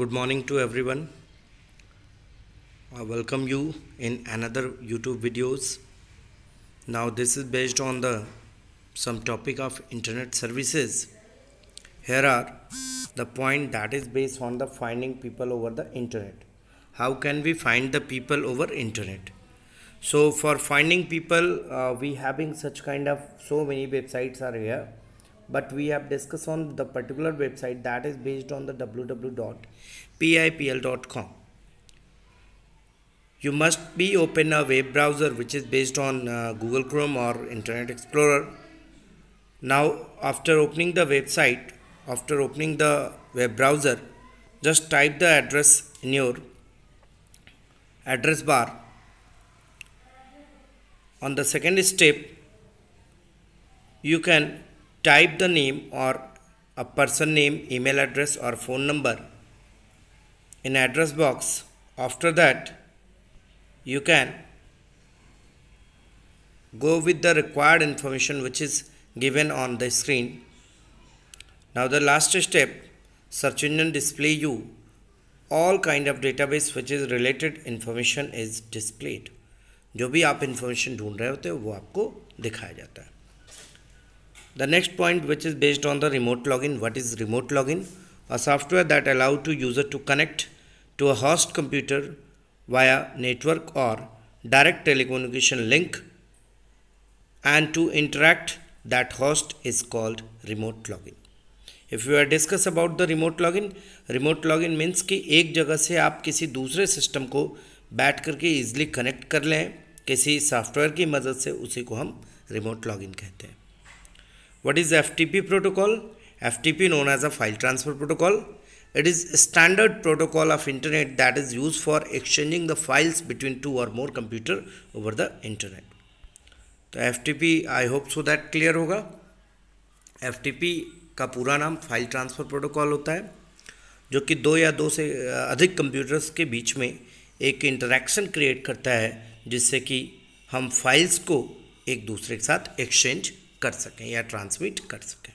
Good morning to everyone. I welcome you in another YouTube videos. Now this is based on the some topic of internet services. Here are the point that is based on the finding people over the internet. How can we find the people over internet? So for finding people, we having such kind of so many websites are here, but we have discussed on the particular website that is based on the www.pipl.com. You must be open a web browser which is based on Google Chrome or Internet Explorer. Now after opening the website, after opening the web browser, just type the address in your address bar. On the second step, you can type the name or a person name, email address or phone number in address box. After that, you can go with the required information which is given on the screen. Now the last step, search engine display you all kind of database which is related information is displayed. जो भी आप information ढूंढ रहे होते हो वो आपको दिखाया जाता है. The next point which is based on the remote login. What is remote login? A software that allows to user to connect to a host computer via network or direct telecommunication link and to interact that host is called remote login. If you are discuss about the remote login means कि एक जगह से आप किसी दूसरे system को बैठ करके ईजिली कनेक्ट कर लें किसी सॉफ्टवेयर की मदद से, उसी को हम रिमोट लॉगिन कहते हैं. What is FTP protocol? FTP known as a file transfer protocol. It is standard protocol of internet that is use for exchanging the files between two or more computer over the internet. तो FTP I hope so that clear होगा. FTP का पूरा नाम file transfer protocol होता है, जो कि दो या दो से अधिक कंप्यूटर्स के बीच में एक इंटरेक्शन क्रिएट करता है जिससे कि हम फाइल्स को एक दूसरे के साथ एक्सचेंज कर सकें या ट्रांसमिट कर सकें.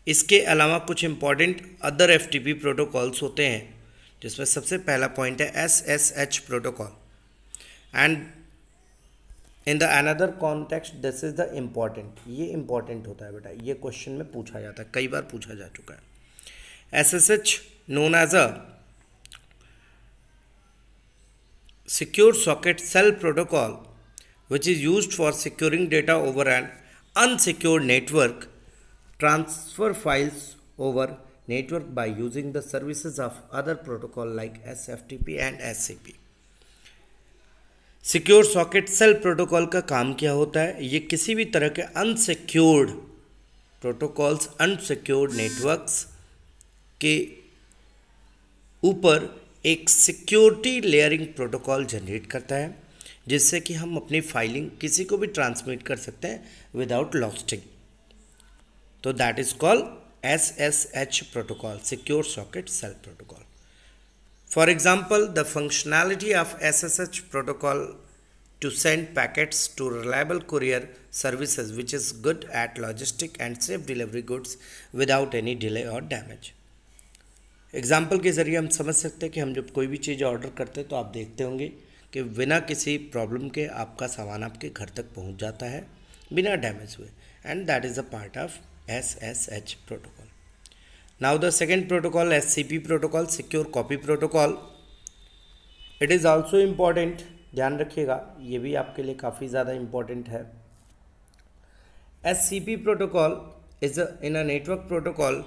इसके अलावा कुछ इंपॉर्टेंट अदर एफटीपी प्रोटोकॉल्स होते हैं, जिसमें सबसे पहला पॉइंट है SSH protocol. And in the another context this is the important. ये इंपॉर्टेंट होता है बेटा, ये क्वेश्चन में पूछा जाता है, कई बार पूछा जा चुका है. SSH known as a secure socket cell protocol which is used for securing data over an unsecured network, transfer files over network by using the services of other protocol like SFTP and SCP. Secure socket cell protocol का काम क्या होता है? ये किसी भी तरह के अनसिक्योर्ड प्रोटोकॉल्स, अनसिक्योर्ड नेटवर्क्स के ऊपर एक सिक्योरिटी लेयरिंग प्रोटोकॉल जनरेट करता है, जिससे कि हम अपनी फाइलिंग किसी को भी ट्रांसमिट कर सकते हैं विदाउट लॉस्टिंग. तो that is called SSH protocol, secure socket cell protocol. For example, the functionality of SSH protocol to send packets to reliable courier services which is good at logistic and safe delivery goods without any delay or damage. Example के ज़रिए हम समझ सकते हैं कि हम जब कोई भी चीज़ ऑर्डर करते हैं तो आप देखते होंगे कि बिना किसी प्रॉब्लम के आपका सामान आपके घर तक पहुंच जाता है बिना डैमेज हुए, and that is a part of SSH protocol. Now the second protocol SCP protocol, secure copy protocol. It is also important, ध्यान रखिएगा, ये भी आपके लिए काफ़ी ज़्यादा इम्पॉर्टेंट है. SCP protocol is in a network protocol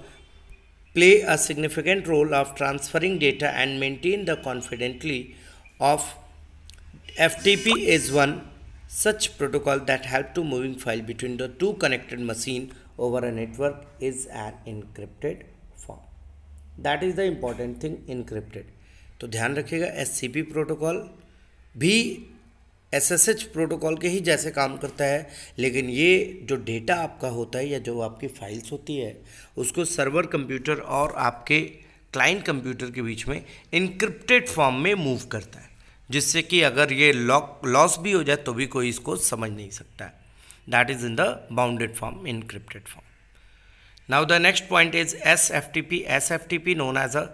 play a significant role of transferring data and maintain the confidentiality of FTP is one such protocol that help to moving file between the two connected machine over a network is an encrypted form. That is the important thing, encrypted. तो ध्यान रखिएगा SCP protocol भी SSH protocol के ही जैसे काम करता है, लेकिन ये जो डेटा आपका होता है या जो आपकी फाइल्स होती है उसको सर्वर कंप्यूटर और आपके क्लाइंट कंप्यूटर के बीच में इनक्रिप्टेड फॉर्म में मूव करता है, जिससे कि अगर ये लॉस भी हो जाए तो भी कोई इसको समझ नहीं सकता है. That is in the bounded form, encrypted form. Now the next point is SFTP. SFTP known as a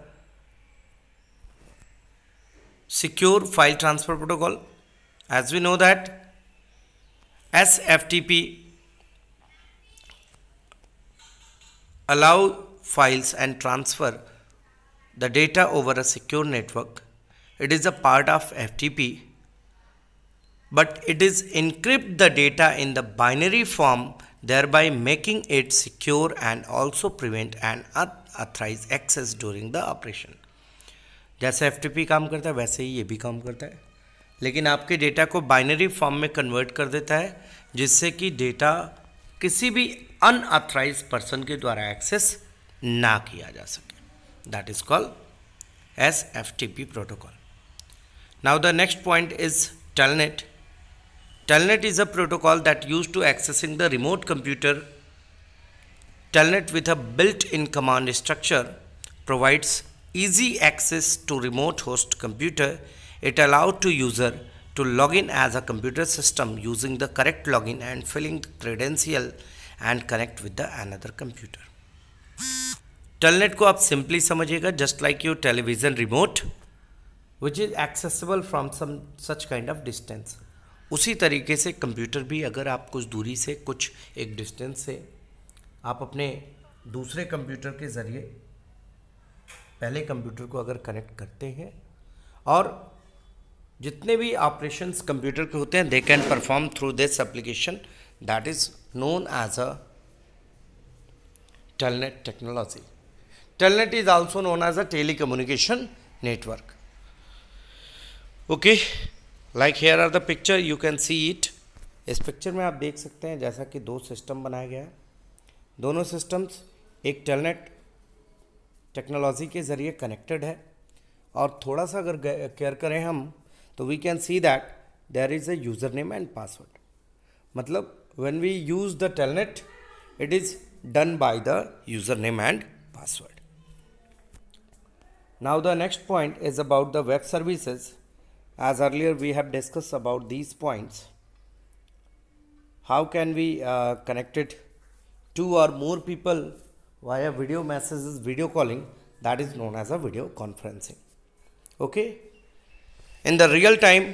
secure file transfer protocol. As we know that SFTP allow files and transfer the data over a secure network. It is a part of FTP, but it is encrypt the data in the binary form, thereby making it secure and also prevent an unauthorized access during the operation. जैसे FTP काम करता है वैसे ही ये भी काम करता है, लेकिन आपके डेटा को बाइनरी फॉर्म में कन्वर्ट कर देता है, जिससे कि डेटा किसी भी अनऑथराइज पर्सन के द्वारा एक्सेस ना किया जा सके. That is called SFTP protocol. Now the next point is Telnet. Telnet is a protocol that used to accessing the remote computer. Telnet with a built-in command structure provides easy access to remote host computer. It allowed to user to log in as a computer system using the correct login and filling the credential and connect with the another computer. Telnet को आप simply समझिएगा just like your television remote which is accessible from some such kind of distance. उसी तरीके से computer भी अगर आप कुछ दूरी से कुछ एक डिस्टेंस से आप अपने दूसरे कंप्यूटर के ज़रिए पहले कंप्यूटर को अगर कनेक्ट करते हैं और जितने भी ऑपरेशंस कंप्यूटर के होते हैं they can perform through this application. That is known as a Telnet technology. Telnet is also known as a telecommunication network. Okay, like here are the picture, you can see it. इस picture में आप देख सकते हैं जैसा कि दो system बनाया गया है. दोनों सिस्टम्स एक टेलनेट टेक्नोलॉजी के ज़रिए कनेक्टेड है और थोड़ा सा अगर केयर करें हम तो we can see that there is a user name and password. मतलब when we use the telnet it is done by the user name and password. Now the next point is about the web services. As earlier we have discussed about these points. How can we connect it two or more people via video messages, video calling? That is known as a video conferencing. Okay. In the real time,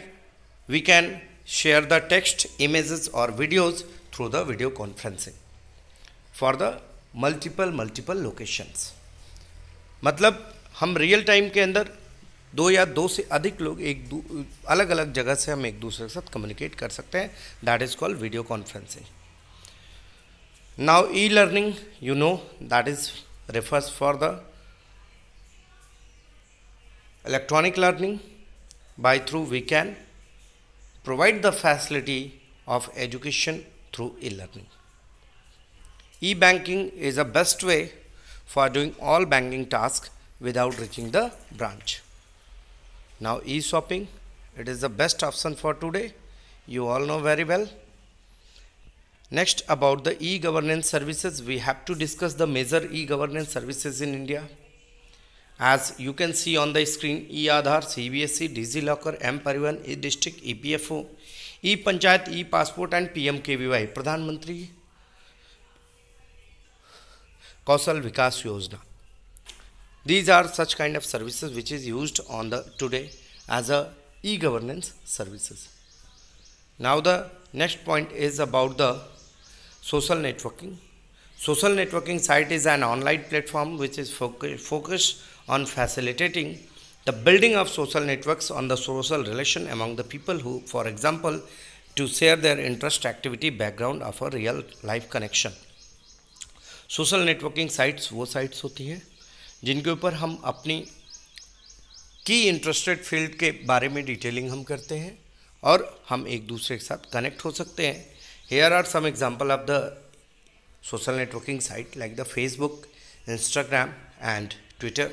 we can share the text, images or videos through the video conferencing for the multiple locations. मतलब हम real time के अंदर दो या दो से अधिक लोग अलग अलग जगह से हम एक दूसरे के साथ कम्युनिकेट कर सकते हैं. That is called video conferencing. Now e learning, you know that is refers for the electronic learning by through we can provide the facility of education through e-learning. E-banking is the best way for doing all banking tasks without reaching the branch. Now e-shopping, it is the best option for today, you all know very well. Next, about the e-governance services, we have to discuss the major e-governance services in India. As you can see on the screen, e-Aadhaar, CBSE, DigiLocker, M-Parivahan, e-District, EPFO, e-Panchayat, e-Passport and PMKVY, Pradhan Mantri Kaushal Vikas Yojana. These are such kind of services which is used on the today as a e-governance services. Now the next point is about the social networking. Social networking site is an online platform which is focused on facilitating the building of social networks on the social relation among the people who, for example, to share their interest, activity, background of a real life connection. Social networking sites वो sites होती हैं जिनके ऊपर हम अपनी की interested field के बारे में डिटेलिंग हम करते हैं और हम एक दूसरे के साथ कनेक्ट हो सकते हैं. Here are some example of the social networking site like the Facebook, Instagram and Twitter.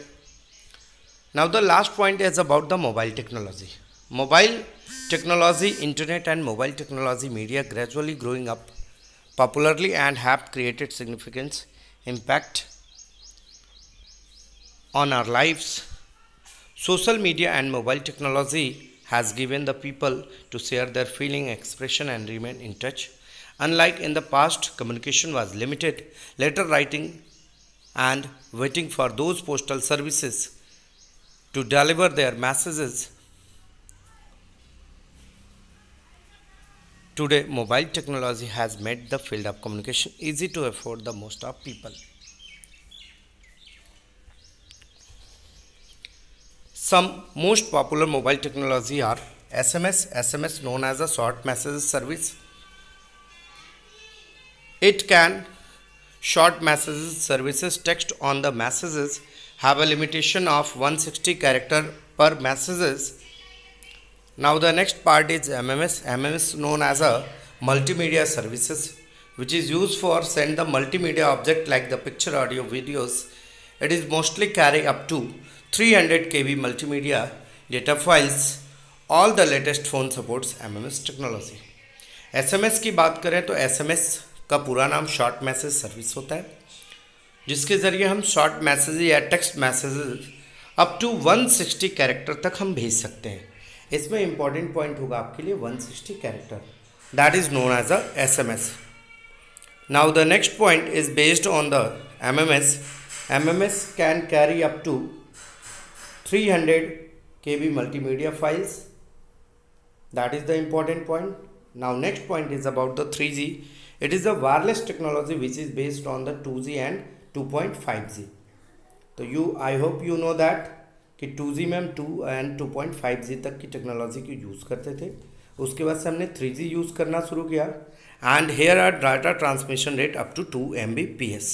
Now the last point is about the mobile technology. Mobile technology, internet and mobile technology media gradually growing up popularly and have created significant impact on our lives. Social media and mobile technology has given the people to share their feeling, expression and remain in touch. Unlike in the past, communication was limited, letter writing and waiting for those postal services to deliver their messages Today, mobile technology has made the field of communication easy to afford the most of people. Some most popular mobile technology are SMS known as a short message service. It can short messages services text on the messages have a limitation of 160 character per messages. Now the next part is MMS known as a multimedia services, which is used for send the multimedia object like the picture, audio, videos. It is mostly carry up to 300 KB multimedia data files. All the latest phone supports MMS technology. SMS की बात करें तो SMS का पूरा नाम short message service होता है, जिसके ज़रिए हम शॉर्ट मैसेज या text message up to 160 character तक हम भेज सकते हैं. इसमें इंपॉर्टेंट पॉइंट होगा आपके लिए 160 character, that is known as a SMS. Now the next point is based on the MMS. MMS can carry up to 300 KB multimedia files. That is the important point. Now next point is about the 3G. It is a wireless technology which is based on the 2G and 2.5G. तो I hope you know that कि 2G में हम 2 and 2.5G तक की technology को use करते थे. उसके बाद से हमने 3G यूज़ करना शुरू किया. And here are data transmission rate up to 2 Mbps.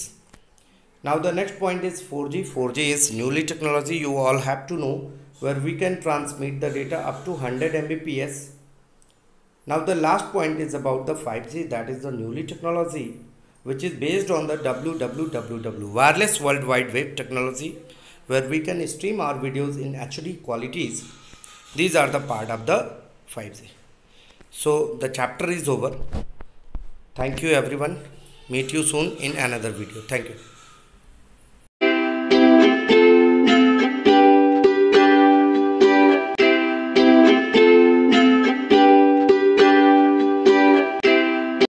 Now the next point is 4G. 4G is newly technology you all have to know, where we can transmit the data up to 100 Mbps. Now the last point is about the 5G, that is the newly technology which is based on the WWW wireless World Wide Web technology, where we can stream our videos in HD qualities. These are the part of the 5G. So the chapter is over. Thank you everyone. Meet you soon in another video. Thank you.